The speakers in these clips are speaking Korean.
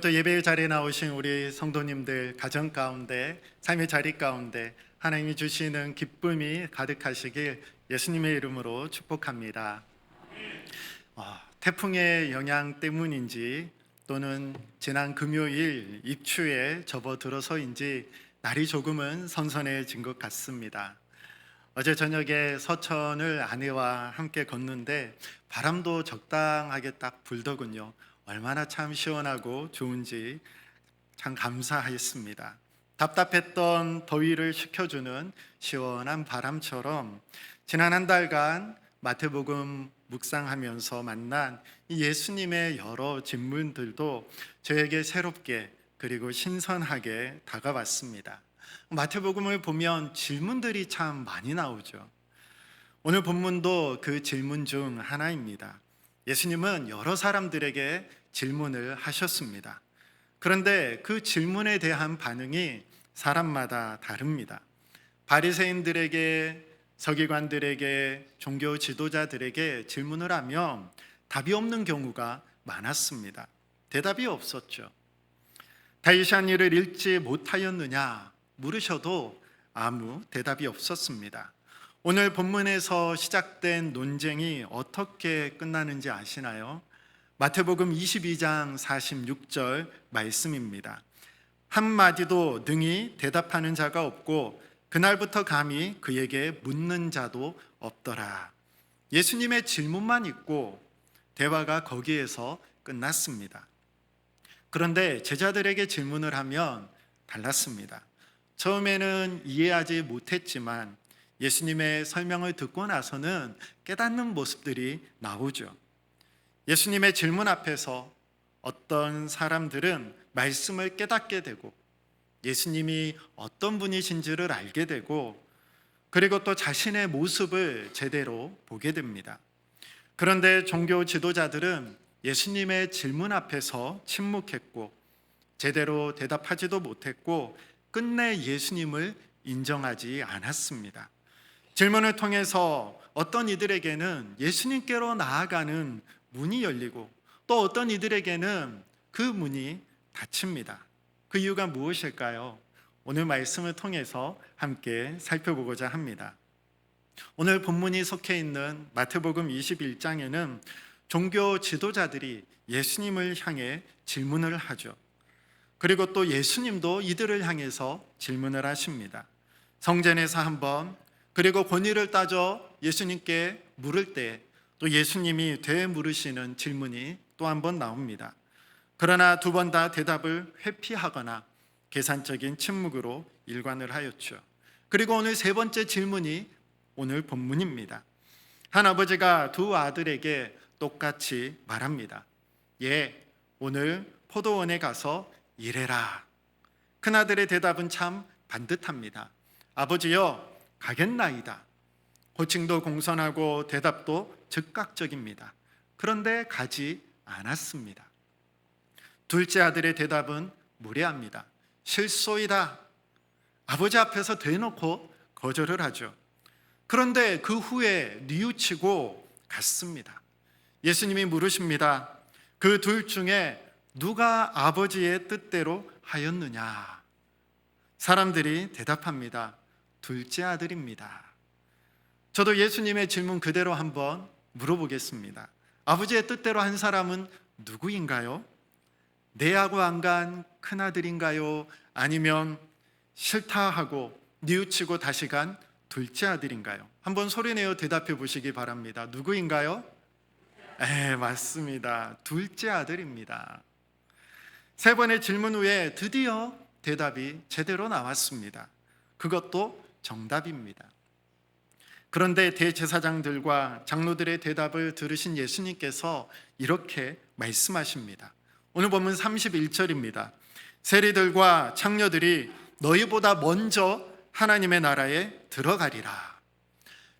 또 예배의 자리에 나오신 우리 성도님들 가정 가운데, 삶의 자리 가운데 하나님이 주시는 기쁨이 가득하시길 예수님의 이름으로 축복합니다. 태풍의 영향 때문인지 또는 지난 금요일 입추에 접어들어서인지 날이 조금은 선선해진 것 같습니다. 어제 저녁에 서천을 아내와 함께 걷는데 바람도 적당하게 딱 불더군요. 얼마나 참 시원하고 좋은지 참 감사했습니다. 답답했던 더위를 식혀주는 시원한 바람처럼 지난 한 달간 마태복음 묵상하면서 만난 이 예수님의 여러 질문들도 저에게 새롭게 그리고 신선하게 다가왔습니다. 마태복음을 보면 질문들이 참 많이 나오죠. 오늘 본문도 그 질문 중 하나입니다. 예수님은 여러 사람들에게 질문을 하셨습니다. 그런데 그 질문에 대한 반응이 사람마다 다릅니다. 바리새인들에게, 서기관들에게, 종교 지도자들에게 질문을 하면 답이 없는 경우가 많았습니다. 대답이 없었죠. 다윗이 한 일을 읽지 못하였느냐 물으셔도 아무 대답이 없었습니다. 오늘 본문에서 시작된 논쟁이 어떻게 끝나는지 아시나요? 마태복음 22장 46절 말씀입니다. 한마디도 능히 대답하는 자가 없고 그날부터 감히 그에게 묻는 자도 없더라. 예수님의 질문만 있고 대화가 거기에서 끝났습니다. 그런데 제자들에게 질문을 하면 달랐습니다. 처음에는 이해하지 못했지만 예수님의 설명을 듣고 나서는 깨닫는 모습들이 나오죠. 예수님의 질문 앞에서 어떤 사람들은 말씀을 깨닫게 되고 예수님이 어떤 분이신지를 알게 되고 그리고 또 자신의 모습을 제대로 보게 됩니다. 그런데 종교 지도자들은 예수님의 질문 앞에서 침묵했고 제대로 대답하지도 못했고 끝내 예수님을 인정하지 않았습니다. 질문을 통해서 어떤 이들에게는 예수님께로 나아가는 문이 열리고 또 어떤 이들에게는 그 문이 닫힙니다. 그 이유가 무엇일까요? 오늘 말씀을 통해서 함께 살펴보고자 합니다. 오늘 본문이 속해 있는 마태복음 21장에는 종교 지도자들이 예수님을 향해 질문을 하죠. 그리고 또 예수님도 이들을 향해서 질문을 하십니다. 성전에서 한번 그리고 권위를 따져 예수님께 물을 때 또 예수님이 되물으시는 질문이 또 한 번 나옵니다. 그러나 두 번 다 대답을 회피하거나 계산적인 침묵으로 일관을 하였죠. 그리고 오늘 세 번째 질문이 오늘 본문입니다. 한 아버지가 두 아들에게 똑같이 말합니다. 오늘 포도원에 가서 일해라. 큰아들의 대답은 참 반듯합니다. 아버지여, 가겠나이다. 호칭도 공손하고 대답도 즉각적입니다. 그런데 가지 않았습니다. 둘째 아들의 대답은 무례합니다. 실소이다. 아버지 앞에서 대놓고 거절을 하죠. 그런데 그 후에 뉘우치고 갔습니다. 예수님이 물으십니다. 그 둘 중에 누가 아버지의 뜻대로 하였느냐? 사람들이 대답합니다. 둘째 아들입니다. 저도 예수님의 질문 그대로 한번 물어보겠습니다. 아버지의 뜻대로 한 사람은 누구인가요? 내하고 안 간 큰아들인가요? 아니면 싫다 하고 뉘우치고 다시 간 둘째 아들인가요? 한번 소리내어 대답해 보시기 바랍니다. 누구인가요? 맞습니다. 둘째 아들입니다. 세 번의 질문 후에 드디어 대답이 제대로 나왔습니다. 그것도 정답입니다. 그런데 대제사장들과 장로들의 대답을 들으신 예수님께서 이렇게 말씀하십니다. 오늘 본문 31절입니다. 세리들과 창녀들이 너희보다 먼저 하나님의 나라에 들어가리라.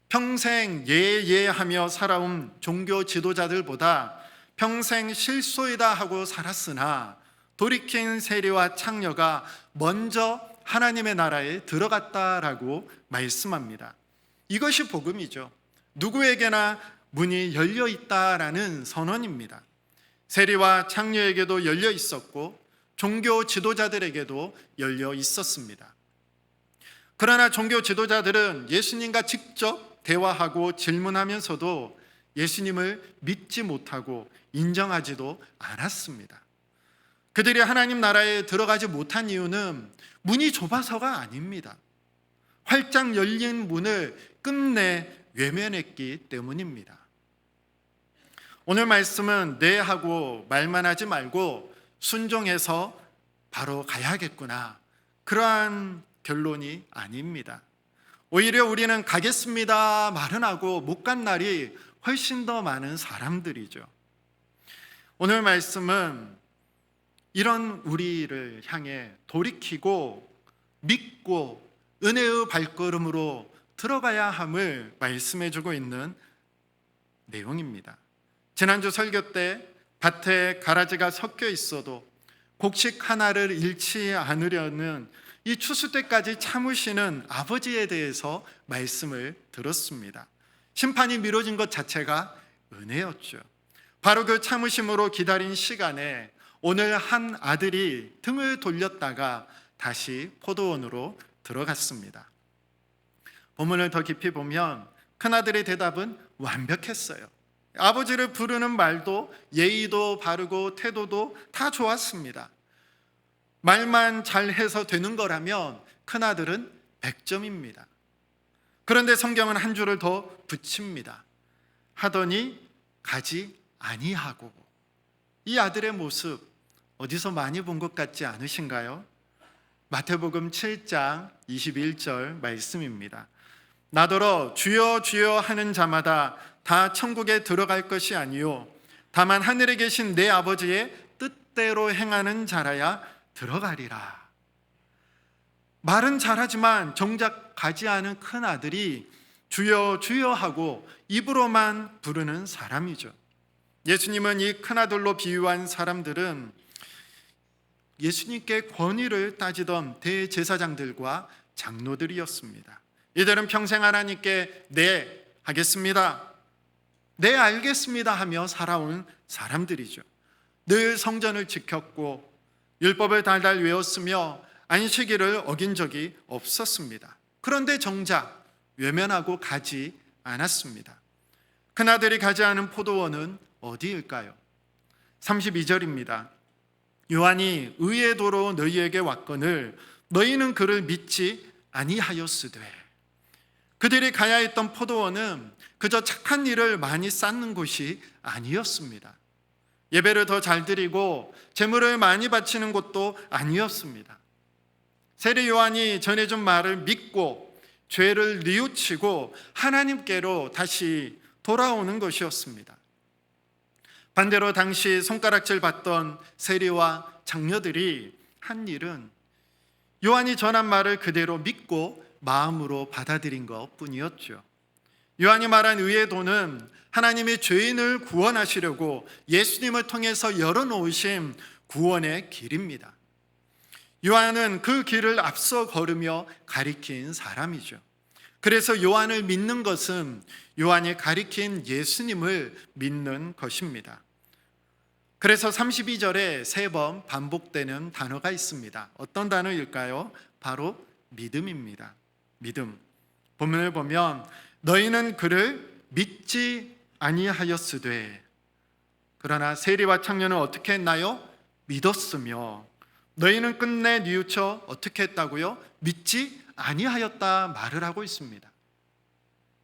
평생 예하며 살아온 종교 지도자들보다 평생 실소이다 하고 살았으나 돌이킨 세리와 창녀가 먼저 하나님의 나라에 들어갔다라고 말씀합니다. 이것이 복음이죠. 누구에게나 문이 열려 있다라는 선언입니다. 세리와 창녀에게도 열려 있었고 종교 지도자들에게도 열려 있었습니다. 그러나 종교 지도자들은 예수님과 직접 대화하고 질문하면서도 예수님을 믿지 못하고 인정하지도 않았습니다. 그들이 하나님 나라에 들어가지 못한 이유는 문이 좁아서가 아닙니다. 활짝 열린 문을 끝내 외면했기 때문입니다. 오늘 말씀은 네 하고 말만 하지 말고 순종해서 바로 가야겠구나, 그러한 결론이 아닙니다. 오히려 우리는 가겠습니다 말은 하고 못 간 날이 훨씬 더 많은 사람들이죠. 오늘 말씀은 이런 우리를 향해 돌이키고 믿고 은혜의 발걸음으로 들어가야 함을 말씀해 주고 있는 내용입니다. 지난주 설교 때 밭에 가라지가 섞여 있어도 곡식 하나를 잃지 않으려는 이 추수 때까지 참으시는 아버지에 대해서 말씀을 들었습니다. 심판이 미뤄진 것 자체가 은혜였죠. 바로 그 참으심으로 기다린 시간에 오늘 한 아들이 등을 돌렸다가 다시 포도원으로 들어갔습니다. 본문을 더 깊이 보면 큰아들의 대답은 완벽했어요. 아버지를 부르는 말도 예의도 바르고 태도도 다 좋았습니다. 말만 잘해서 되는 거라면 큰아들은 100점입니다. 그런데 성경은 한 줄을 더 붙입니다. 하더니 가지 아니하고. 이 아들의 모습 어디서 많이 본 것 같지 않으신가요? 마태복음 7장 21절 말씀입니다. 나더러 주여 주여 하는 자마다 다 천국에 들어갈 것이 아니요 다만 하늘에 계신 내 아버지의 뜻대로 행하는 자라야 들어가리라. 말은 잘하지만 정작 가지 않은 큰 아들이 주여 주여 하고 입으로만 부르는 사람이죠. 예수님은 이 큰 아들로 비유한 사람들은 예수님께 권위를 따지던 대제사장들과 장로들이었습니다. 이들은 평생 하나님께 네 하겠습니다, 네 알겠습니다 하며 살아온 사람들이죠. 늘 성전을 지켰고 율법을 달달 외웠으며 안식일을 어긴 적이 없었습니다. 그런데 정작 외면하고 가지 않았습니다. 큰아들이 가지 않은 포도원은 어디일까요? 32절입니다. 요한이 의의 도로 너희에게 왔거늘 너희는 그를 믿지 아니하였으되. 그들이 가야 했던 포도원은 그저 착한 일을 많이 쌓는 곳이 아니었습니다. 예배를 더 잘 드리고 제물을 많이 바치는 곳도 아니었습니다. 세례 요한이 전해준 말을 믿고 죄를 뉘우치고 하나님께로 다시 돌아오는 것이었습니다. 반대로 당시 손가락질 받던 세리와 장녀들이 한 일은 요한이 전한 말을 그대로 믿고 마음으로 받아들인 것뿐이었죠. 요한이 말한 의의 도는 하나님이 죄인을 구원하시려고 예수님을 통해서 열어놓으신 구원의 길입니다. 요한은 그 길을 앞서 걸으며 가리킨 사람이죠. 그래서 요한을 믿는 것은 요한이 가리킨 예수님을 믿는 것입니다. 그래서 32절에 3번 반복되는 단어가 있습니다. 어떤 단어일까요? 바로 믿음입니다. 믿음. 본문을 보면 너희는 그를 믿지 아니하였으되. 그러나 세리와 청년은 어떻게 했나요? 믿었으며. 너희는 끝내 뉘우쳐 어떻게 했다고요? 믿지 아니하였다 말을 하고 있습니다.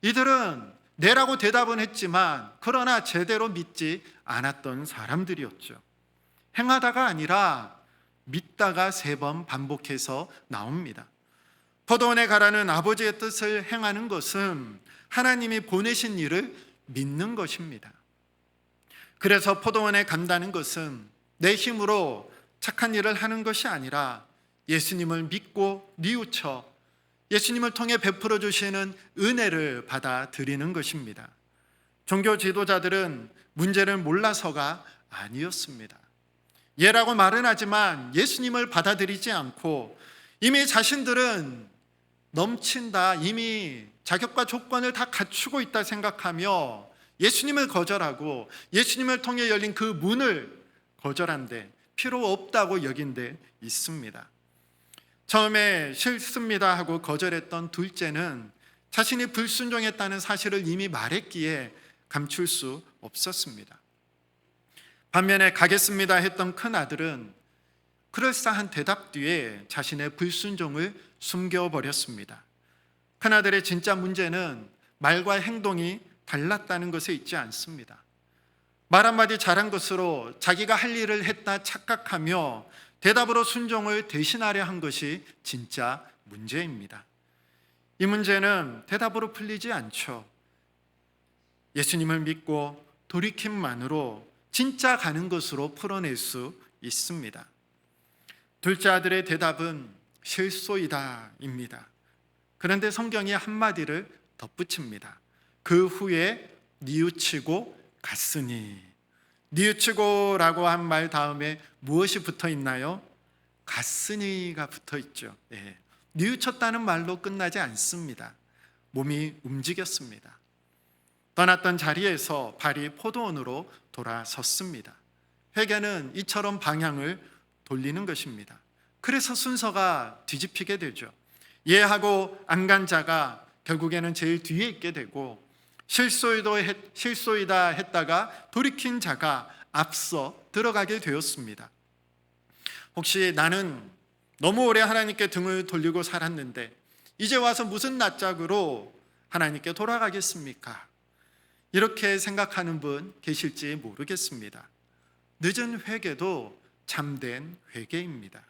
이들은 네라고 대답은 했지만 그러나 제대로 믿지 않았던 사람들이었죠. 행하다가 아니라 믿다가 3번 반복해서 나옵니다. 포도원에 가라는 아버지의 뜻을 행하는 것은 하나님이 보내신 일을 믿는 것입니다. 그래서 포도원에 간다는 것은 내 힘으로 착한 일을 하는 것이 아니라 예수님을 믿고 뉘우쳐 예수님을 통해 베풀어 주시는 은혜를 받아들이는 것입니다. 종교 지도자들은 문제를 몰라서가 아니었습니다. 예라고 말은 하지만 예수님을 받아들이지 않고 이미 자신들은 넘친다, 이미 자격과 조건을 다 갖추고 있다 생각하며 예수님을 거절하고 예수님을 통해 열린 그 문을 거절한데 필요 없다고 여긴 데 있습니다. 처음에 싫습니다 하고 거절했던 둘째는 자신이 불순종했다는 사실을 이미 말했기에 감출 수 없었습니다. 반면에 가겠습니다 했던 큰아들은 그럴싸한 대답 뒤에 자신의 불순종을 숨겨버렸습니다. 큰아들의 진짜 문제는 말과 행동이 달랐다는 것에 있지 않습니다. 말 한마디 잘한 것으로 자기가 할 일을 했다 착각하며 대답으로 순종을 대신하려 한 것이 진짜 문제입니다. 이 문제는 대답으로 풀리지 않죠. 예수님을 믿고 돌이킴만으로 진짜 가는 것으로 풀어낼 수 있습니다. 둘째 아들의 대답은 실소이다입니다. 그런데 성경이 한마디를 덧붙입니다. 그 후에 뉘우치고 갔으니. 뉘우치고라고 한 말 다음에 무엇이 붙어 있나요? 갔으니가 붙어 있죠. 뉘우쳤다는 말로 끝나지 않습니다. 몸이 움직였습니다. 떠났던 자리에서 발이 포도원으로 돌아섰습니다. 회개는 이처럼 방향을 돌리는 것입니다. 그래서 순서가 뒤집히게 되죠. 예하고 안 간 자가 결국에는 제일 뒤에 있게 되고, 실소이다 했다가 돌이킨 자가 앞서 들어가게 되었습니다. 혹시 나는 너무 오래 하나님께 등을 돌리고 살았는데 이제 와서 무슨 낯짝으로 하나님께 돌아가겠습니까? 이렇게 생각하는 분 계실지 모르겠습니다. 늦은 회개도 참된 회개입니다.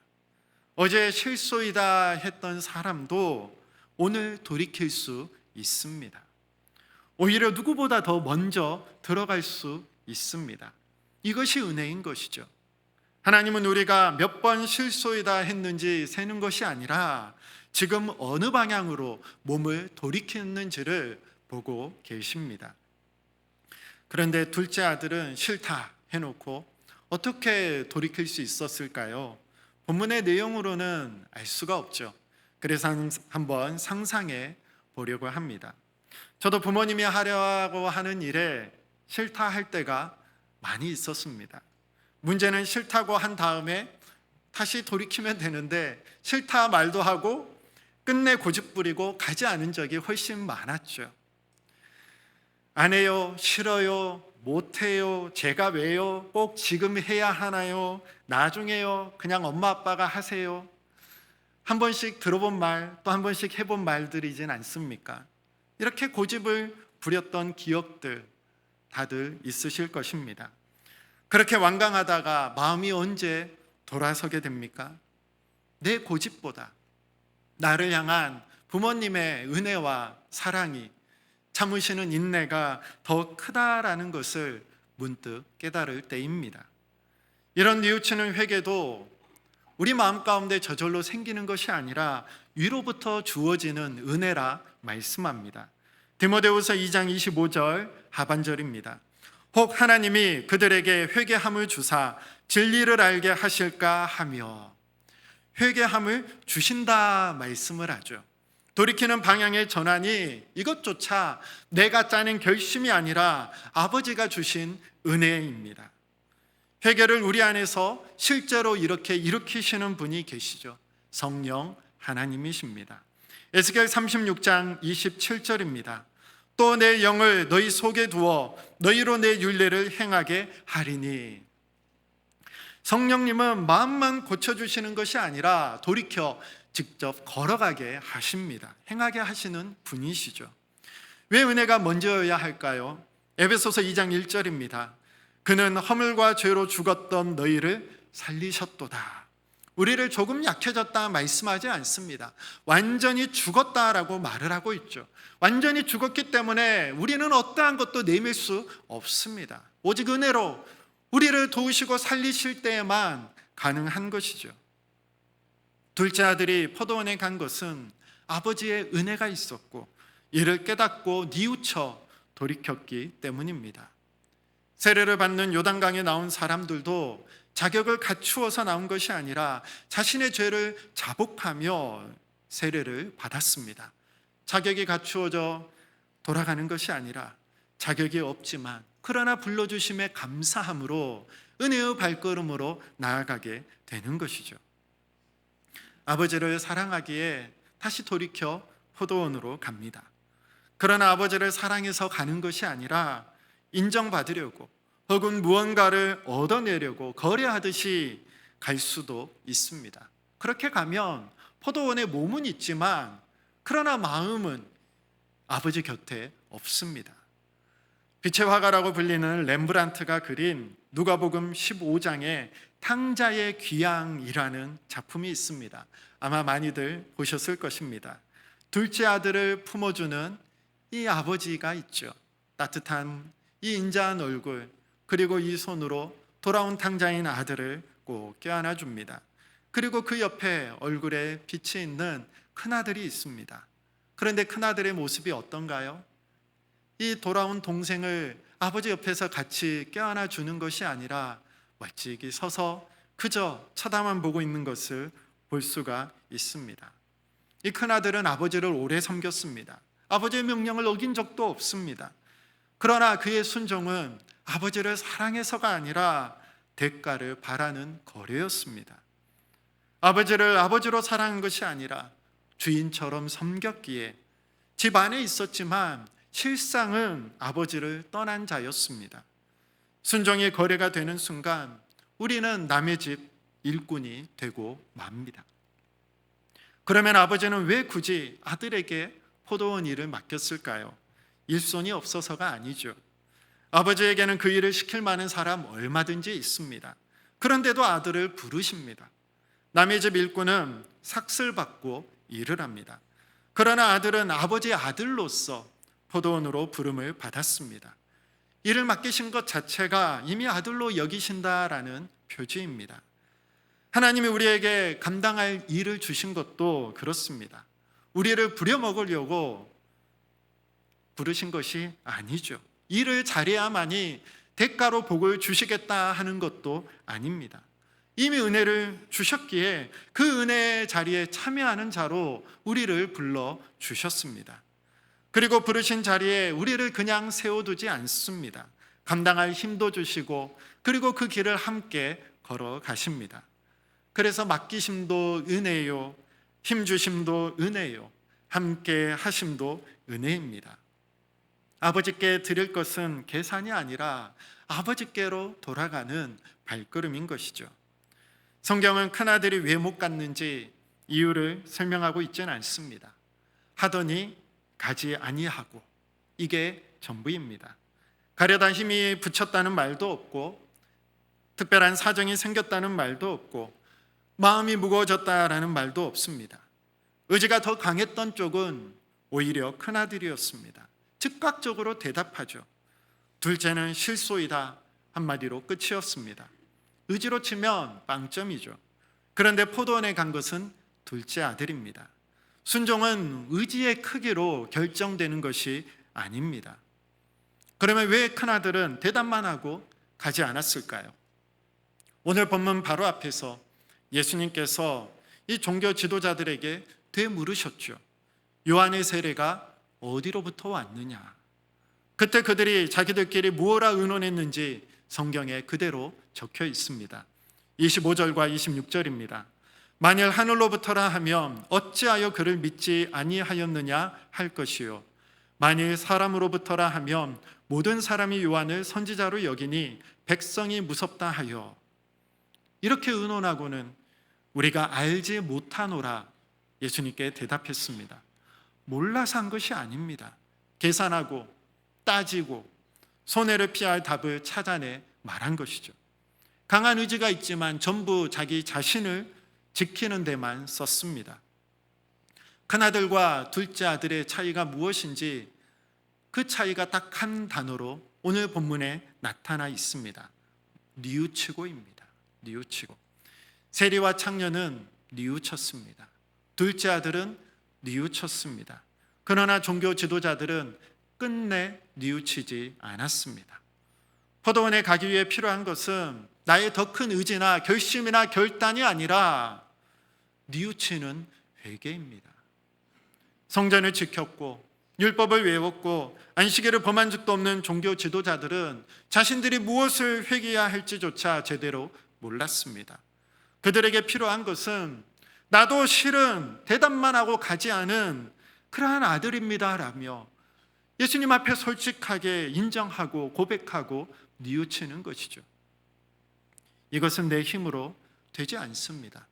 어제 실소이다 했던 사람도 오늘 돌이킬 수 있습니다. 오히려 누구보다 더 먼저 들어갈 수 있습니다. 이것이 은혜인 것이죠. 하나님은 우리가 몇 번 실소이다 했는지 세는 것이 아니라 지금 어느 방향으로 몸을 돌이켰는지를 보고 계십니다. 그런데 둘째 아들은 싫다 해놓고 어떻게 돌이킬 수 있었을까요? 본문의 내용으로는 알 수가 없죠. 그래서 한번 상상해 보려고 합니다. 저도 부모님이 하려고 하는 일에 싫다 할 때가 많이 있었습니다. 문제는 싫다고 한 다음에 다시 돌이키면 되는데 싫다 말도 하고 끝내 고집부리고 가지 않은 적이 훨씬 많았죠. 안 해요, 싫어요, 못해요, 제가 왜요, 꼭 지금 해야 하나요, 나중에요, 그냥 엄마 아빠가 하세요. 한 번씩 들어본 말, 또 한 번씩 해본 말들이진 않습니까? 이렇게 고집을 부렸던 기억들 다들 있으실 것입니다. 그렇게 완강하다가 마음이 언제 돌아서게 됩니까? 내 고집보다 나를 향한 부모님의 은혜와 사랑이, 참으시는 인내가 더 크다라는 것을 문득 깨달을 때입니다. 이런 뉘우치는 회개도 우리 마음 가운데 저절로 생기는 것이 아니라 위로부터 주어지는 은혜라 말씀합니다. 디모데후서 2장 25절 하반절입니다. 혹 하나님이 그들에게 회개함을 주사 진리를 알게 하실까 하며, 회개함을 주신다 말씀을 하죠. 돌이키는 방향의 전환이 이것조차 내가 짜낸 결심이 아니라 아버지가 주신 은혜입니다. 회개를 우리 안에서 실제로 이렇게 일으키시는 분이 계시죠. 성령 하나님이십니다. 에스겔 36장 27절입니다. 또 내 영을 너희 속에 두어 너희로 내 율례를 행하게 하리니. 성령님은 마음만 고쳐주시는 것이 아니라 돌이켜 직접 걸어가게 하십니다. 행하게 하시는 분이시죠. 왜 은혜가 먼저여야 할까요? 에베소서 2장 1절입니다. 그는 허물과 죄로 죽었던 너희를 살리셨도다. 우리를 조금 약해졌다 말씀하지 않습니다. 완전히 죽었다라고 말을 하고 있죠. 완전히 죽었기 때문에 우리는 어떠한 것도 내밀 수 없습니다. 오직 은혜로 우리를 도우시고 살리실 때에만 가능한 것이죠. 둘째 아들이 포도원에 간 것은 아버지의 은혜가 있었고 이를 깨닫고 뉘우쳐 돌이켰기 때문입니다. 세례를 받는 요단강에 나온 사람들도 자격을 갖추어서 나온 것이 아니라 자신의 죄를 자복하며 세례를 받았습니다. 자격이 갖추어져 돌아가는 것이 아니라 자격이 없지만 그러나 불러주심에 감사함으로 은혜의 발걸음으로 나아가게 되는 것이죠. 아버지를 사랑하기에 다시 돌이켜 포도원으로 갑니다. 그러나 아버지를 사랑해서 가는 것이 아니라 인정받으려고 혹은 무언가를 얻어내려고 거래하듯이 갈 수도 있습니다. 그렇게 가면 포도원에 몸은 있지만 그러나 마음은 아버지 곁에 없습니다. 빛의 화가라고 불리는 렘브란트가 그린 누가복음 15장에 탕자의 귀양이라는 작품이 있습니다. 아마 많이들 보셨을 것입니다. 둘째 아들을 품어주는 이 아버지가 있죠. 따뜻한 이 인자한 얼굴, 그리고 이 손으로 돌아온 탕자인 아들을 꼭 껴안아 줍니다. 그리고 그 옆에 얼굴에 빛이 있는 큰아들이 있습니다. 그런데 큰아들의 모습이 어떤가요? 이 돌아온 동생을 아버지 옆에서 같이 껴안아 주는 것이 아니라 멀찍이 서서 그저 쳐다만 보고 있는 것을 볼 수가 있습니다. 이 큰아들은 아버지를 오래 섬겼습니다. 아버지의 명령을 어긴 적도 없습니다. 그러나 그의 순종은 아버지를 사랑해서가 아니라 대가를 바라는 거래였습니다. 아버지를 아버지로 사랑한 것이 아니라 주인처럼 섬겼기에 집 안에 있었지만 실상은 아버지를 떠난 자였습니다. 순종의 거래가 되는 순간 우리는 남의 집 일꾼이 되고 맙니다. 그러면 아버지는 왜 굳이 아들에게 포도원 일을 맡겼을까요? 일손이 없어서가 아니죠. 아버지에게는 그 일을 시킬 만한 사람 얼마든지 있습니다. 그런데도 아들을 부르십니다. 남의 집 일꾼은 삭슬 받고 일을 합니다. 그러나 아들은 아버지의 아들로서 포도원으로 부름을 받았습니다. 일을 맡기신 것 자체가 이미 아들로 여기신다라는 표지입니다. 하나님이 우리에게 감당할 일을 주신 것도 그렇습니다. 우리를 부려먹으려고 부르신 것이 아니죠. 일을 잘해야만이 대가로 복을 주시겠다 하는 것도 아닙니다. 이미 은혜를 주셨기에 그 은혜의 자리에 참여하는 자로 우리를 불러 주셨습니다. 그리고 부르신 자리에 우리를 그냥 세워두지 않습니다. 감당할 힘도 주시고 그리고 그 길을 함께 걸어가십니다. 그래서 맡기심도 은혜요, 힘 주심도 은혜요, 함께 하심도 은혜입니다. 아버지께 드릴 것은 계산이 아니라 아버지께로 돌아가는 발걸음인 것이죠. 성경은 큰아들이 왜 못 갔는지 이유를 설명하고 있지는 않습니다. 하더니 가지 아니하고, 이게 전부입니다. 가려다 힘이 붙였다는 말도 없고 특별한 사정이 생겼다는 말도 없고 마음이 무거워졌다라는 말도 없습니다. 의지가 더 강했던 쪽은 오히려 큰아들이었습니다. 즉각적으로 대답하죠. 둘째는 실소이다 한마디로 끝이었습니다. 의지로 치면 빵점이죠. 그런데 포도원에 간 것은 둘째 아들입니다. 순종은 의지의 크기로 결정되는 것이 아닙니다. 그러면 왜 큰아들은 대답만 하고 가지 않았을까요? 오늘 본문 바로 앞에서 예수님께서 이 종교 지도자들에게 되물으셨죠. 요한의 세례가 어디로부터 왔느냐? 그때 그들이 자기들끼리 무엇라 의논했는지 성경에 그대로 적혀 있습니다. 25절과 26절입니다. 만일 하늘로부터라 하면 어찌하여 그를 믿지 아니하였느냐 할 것이요, 만일 사람으로부터라 하면 모든 사람이 요한을 선지자로 여기니 백성이 무섭다 하여. 이렇게 의논하고는 우리가 알지 못하노라 예수님께 대답했습니다. 몰라서 한 것이 아닙니다. 계산하고 따지고 손해를 피할 답을 찾아내 말한 것이죠. 강한 의지가 있지만 전부 자기 자신을 지키는 데만 썼습니다. 큰아들과 둘째 아들의 차이가 무엇인지 그 차이가 딱 한 단어로 오늘 본문에 나타나 있습니다. 뉘우치고입니다. 뉘우치고. 세리와 창녀는 뉘우쳤습니다. 둘째 아들은 뉘우쳤습니다. 그러나 종교 지도자들은 끝내 뉘우치지 않았습니다. 포도원에 가기 위해 필요한 것은 나의 더 큰 의지나 결심이나 결단이 아니라 뉘우치는 회개입니다. 성전을 지켰고 율법을 외웠고 안식일을 범한 적도 없는 종교 지도자들은 자신들이 무엇을 회개해야 할지조차 제대로 몰랐습니다. 그들에게 필요한 것은 나도 실은 대답만 하고 가지 않은 그러한 아들입니다라며 예수님 앞에 솔직하게 인정하고 고백하고 뉘우치는 것이죠. 이것은 내 힘으로 되지 않습니다.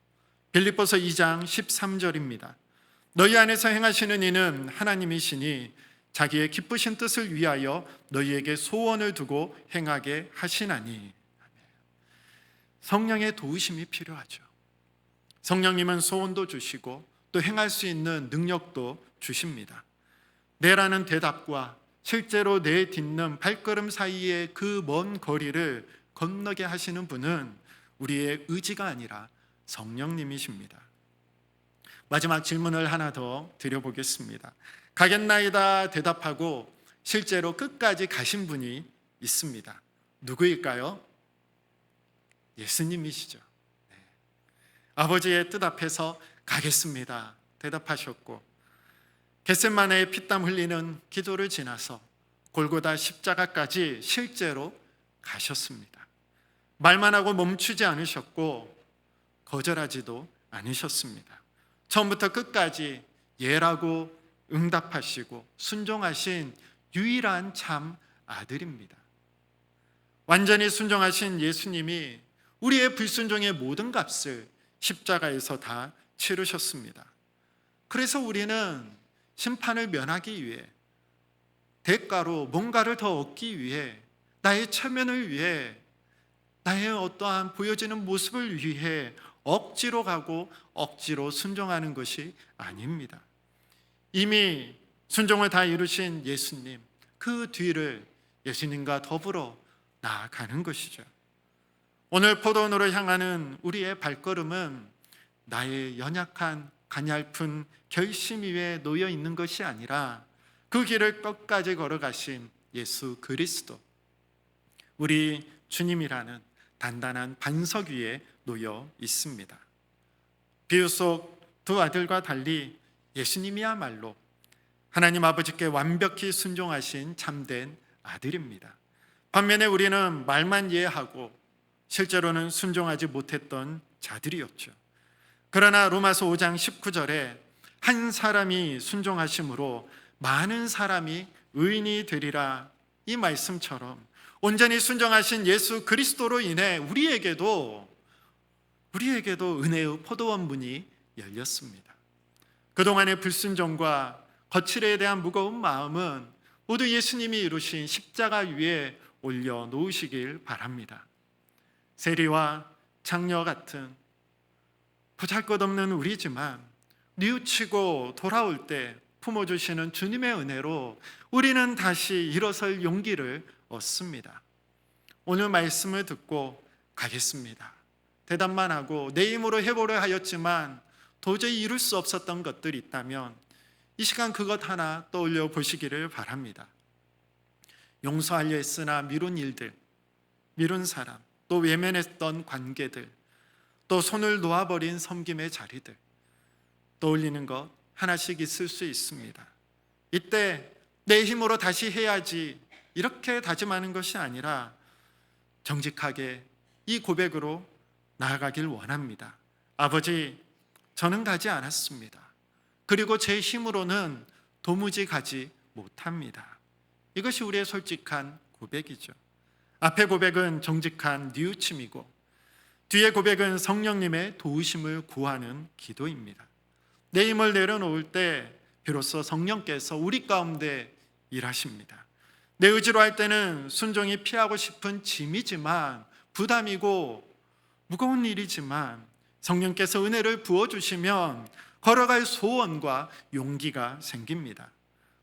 빌립보서 2장 13절입니다. 너희 안에서 행하시는 이는 하나님이시니 자기의 기쁘신 뜻을 위하여 너희에게 소원을 두고 행하게 하시나니. 성령의 도우심이 필요하죠. 성령님은 소원도 주시고 또 행할 수 있는 능력도 주십니다. 네라는 대답과 실제로 내딛는 발걸음 사이의 그 먼 거리를 건너게 하시는 분은 우리의 의지가 아니라 성령님이십니다. 마지막 질문을 하나 더 드려보겠습니다. 가겠나이다 대답하고 실제로 끝까지 가신 분이 있습니다. 누구일까요? 예수님이시죠. 네. 아버지의 뜻 앞에서 가겠습니다 대답하셨고 겟세마네의 피땀 흘리는 기도를 지나서 골고다 십자가까지 실제로 가셨습니다. 말만 하고 멈추지 않으셨고 거절하지도 않으셨습니다. 처음부터 끝까지 예라고 응답하시고 순종하신 유일한 참 아들입니다. 완전히 순종하신 예수님이 우리의 불순종의 모든 값을 십자가에서 다 치르셨습니다. 그래서 우리는 심판을 면하기 위해 대가로 뭔가를 더 얻기 위해 나의 체면을 위해 나의 어떠한 보여지는 모습을 위해 억지로 가고 억지로 순종하는 것이 아닙니다. 이미 순종을 다 이루신 예수님, 그 뒤를 예수님과 더불어 나아가는 것이죠. 오늘 포도원으로 향하는 우리의 발걸음은 나의 연약한 가냘픈 결심 위에 놓여 있는 것이 아니라 그 길을 끝까지 걸어가신 예수 그리스도, 우리 주님이라는 단단한 반석 위에 놓여 있습니다. 비유 속 두 아들과 달리 예수님이야말로 하나님 아버지께 완벽히 순종하신 참된 아들입니다. 반면에 우리는 말만 이해하고 실제로는 순종하지 못했던 자들이었죠. 그러나 로마서 5장 19절에 한 사람이 순종하심으로 많은 사람이 의인이 되리라, 이 말씀처럼 온전히 순종하신 예수 그리스도로 인해 우리에게도 은혜의 포도원 문이 열렸습니다. 그동안의 불순종과 거칠에 대한 무거운 마음은 모두 예수님이 이루신 십자가 위에 올려놓으시길 바랍니다. 세리와 장녀 같은 보잘것없는 우리지만 뉘우치고 돌아올 때 품어주시는 주님의 은혜로 우리는 다시 일어설 용기를 얻습니다. 오늘 말씀을 듣고 가겠습니다 대답만 하고 내 힘으로 해보려 하였지만 도저히 이룰 수 없었던 것들이 있다면 이 시간 그것 하나 떠올려 보시기를 바랍니다. 용서하려 했으나 미룬 일들, 미룬 사람, 또 외면했던 관계들, 또 손을 놓아버린 섬김의 자리들 떠올리는 것 하나씩 있을 수 있습니다. 이때 내 힘으로 다시 해야지 이렇게 다짐하는 것이 아니라 정직하게 이 고백으로 나아가길 원합니다. 아버지, 저는 가지 않았습니다. 그리고 제 힘으로는 도무지 가지 못합니다. 이것이 우리의 솔직한 고백이죠. 앞의 고백은 정직한 뉘우침이고 뒤의 고백은 성령님의 도우심을 구하는 기도입니다. 내 힘을 내려놓을 때 비로소 성령께서 우리 가운데 일하십니다. 내 의지로 할 때는 순종이 피하고 싶은 짐이지만, 부담이고 무거운 일이지만 성령께서 은혜를 부어주시면 걸어갈 소원과 용기가 생깁니다.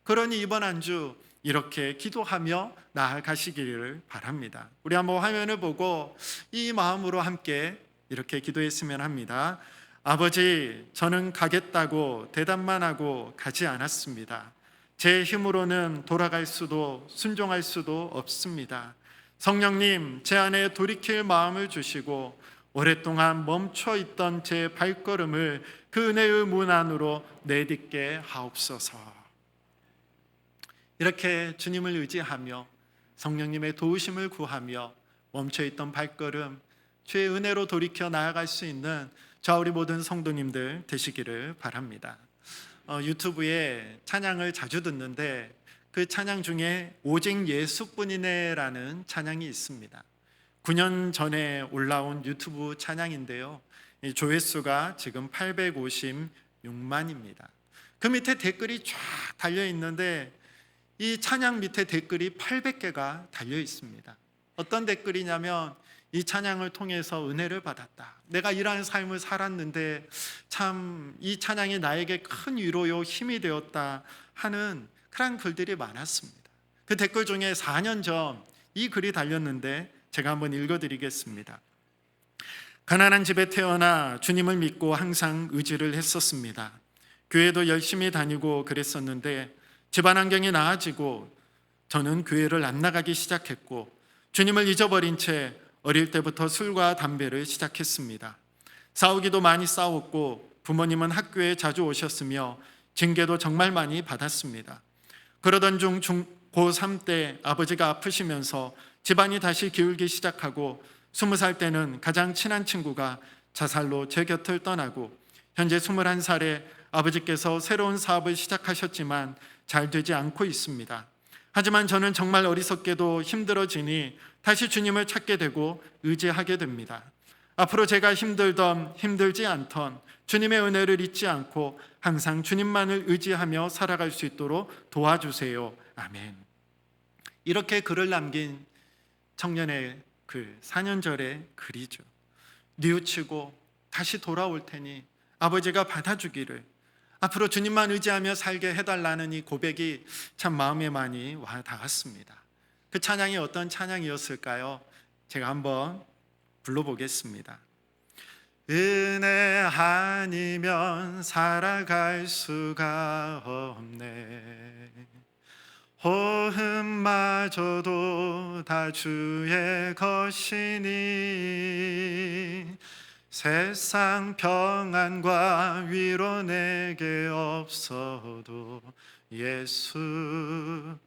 그러니 이번 한 주 이렇게 기도하며 나아가시기를 바랍니다. 우리 한번 화면을 보고 이 마음으로 함께 이렇게 기도했으면 합니다. 아버지, 저는 가겠다고 대답만 하고 가지 않았습니다. 제 힘으로는 돌아갈 수도 순종할 수도 없습니다. 성령님, 제 안에 돌이킬 마음을 주시고 오랫동안 멈춰있던 제 발걸음을 그 은혜의 문 안으로 내딛게 하옵소서. 이렇게 주님을 의지하며 성령님의 도우심을 구하며 멈춰있던 발걸음 주의 은혜로 돌이켜 나아갈 수 있는 저와 우리 모든 성도님들 되시기를 바랍니다. 유튜브에 찬양을 자주 듣는데 그 찬양 중에 오직 예수뿐이네라는 찬양이 있습니다. 9년 전에 올라온 유튜브 찬양인데요, 이 조회수가 지금 856만입니다. 그 밑에 댓글이 쫙 달려 있는데 이 찬양 밑에 댓글이 800개가 달려 있습니다. 어떤 댓글이냐면, 이 찬양을 통해서 은혜를 받았다, 내가 이러한 삶을 살았는데 참 이 찬양이 나에게 큰 위로요 힘이 되었다 하는 그런 글들이 많았습니다. 그 댓글 중에 4년 전 이 글이 달렸는데 제가 한번 읽어드리겠습니다. 가난한 집에 태어나 주님을 믿고 항상 의지를 했었습니다. 교회도 열심히 다니고 그랬었는데 집안 환경이 나아지고 저는 교회를 안 나가기 시작했고 주님을 잊어버린 채 어릴 때부터 술과 담배를 시작했습니다. 싸우기도 많이 싸웠고 부모님은 학교에 자주 오셨으며 징계도 정말 많이 받았습니다. 그러던 중 고3 때 아버지가 아프시면서 집안이 다시 기울기 시작하고 20살 때는 가장 친한 친구가 자살로 제 곁을 떠나고 현재 21살에 아버지께서 새로운 사업을 시작하셨지만 잘 되지 않고 있습니다. 하지만 저는 정말 어리석게도 힘들어지니 다시 주님을 찾게 되고 의지하게 됩니다. 앞으로 제가 힘들던 힘들지 않던 주님의 은혜를 잊지 않고 항상 주님만을 의지하며 살아갈 수 있도록 도와주세요. 아멘. 이렇게 글을 남긴 청년의 글, 4년 전의 글이죠. 뉘우치고 다시 돌아올 테니 아버지가 받아주기를, 앞으로 주님만 의지하며 살게 해달라는 이 고백이 참 마음에 많이 와 닿았습니다. 그 찬양이 어떤 찬양이었을까요? 제가 한번 불러보겠습니다. 은혜 아니면 살아갈 수가 없네. 호흡마저도 다 주의 것이니 세상 평안과 위로 내게 없어도 예수,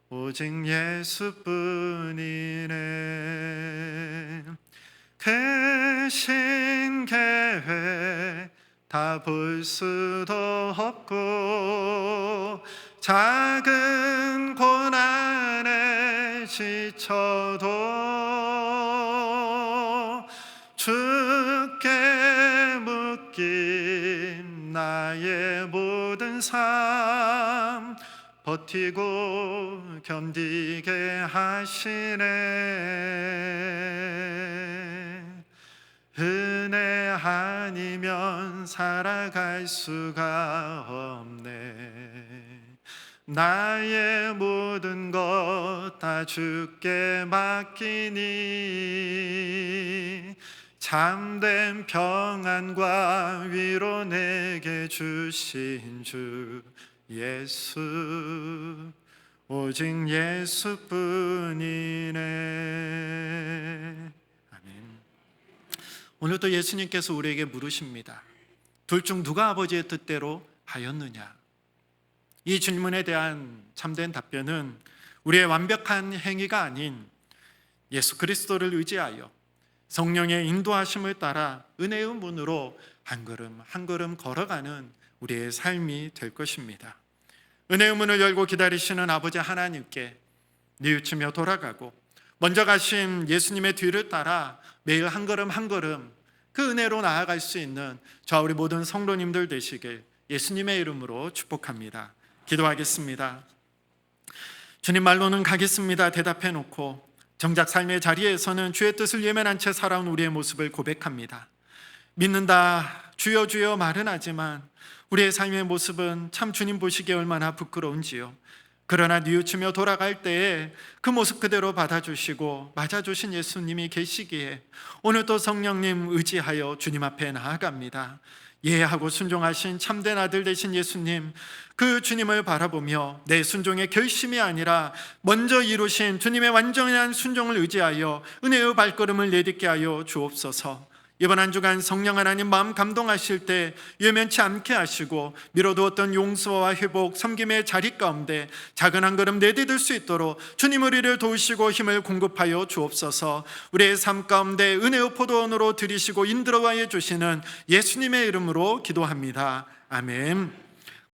오직 예수뿐이네. 그 신계회 다 볼 수도 없고 작은 고난에 지쳐도 주께 묶인 나의 모든 삶 버티고 견디게 하시네. 은혜 아니면 살아갈 수가 없네. 나의 모든 것 다 주께 맡기니 참된 평안과 위로 내게 주신 주 예수, 오직 예수뿐이네. 아멘. 오늘도 예수님께서 우리에게 물으십니다. 둘 중 누가 아버지의 뜻대로 하였느냐? 이 질문에 대한 참된 답변은 우리의 완벽한 행위가 아닌 예수 그리스도를 의지하여 성령의 인도하심을 따라 은혜의 문으로 한 걸음 한 걸음 걸어가는 우리의 삶이 될 것입니다. 은혜의 문을 열고 기다리시는 아버지 하나님께 뉘우치며 돌아가고 먼저 가신 예수님의 뒤를 따라 매일 한 걸음 한 걸음 그 은혜로 나아갈 수 있는 저와 우리 모든 성도님들 되시길 예수님의 이름으로 축복합니다. 기도하겠습니다. 주님, 말로는 가겠습니다 대답해 놓고 정작 삶의 자리에서는 주의 뜻을 예면한 채 살아온 우리의 모습을 고백합니다. 믿는다 주여 주여 말은 하지만 우리의 삶의 모습은 참 주님 보시기에 얼마나 부끄러운지요. 그러나 뉘우치며 돌아갈 때에 그 모습 그대로 받아주시고 맞아주신 예수님이 계시기에 오늘도 성령님 의지하여 주님 앞에 나아갑니다. 예하고 순종하신 참된 아들 되신 예수님, 그 주님을 바라보며 내 순종의 결심이 아니라 먼저 이루신 주님의 완전한 순종을 의지하여 은혜의 발걸음을 내딛게 하여 주옵소서. 이번 한 주간 성령 하나님 마음 감동하실 때 외면치 않게 하시고 미뤄두었던 용서와 회복, 섬김의 자리 가운데 작은 한 걸음 내디딜 수 있도록 주님 우리를 도우시고 힘을 공급하여 주옵소서. 우리의 삶 가운데 은혜의 포도원으로 들이시고 인도하여 주시는 예수님의 이름으로 기도합니다. 아멘.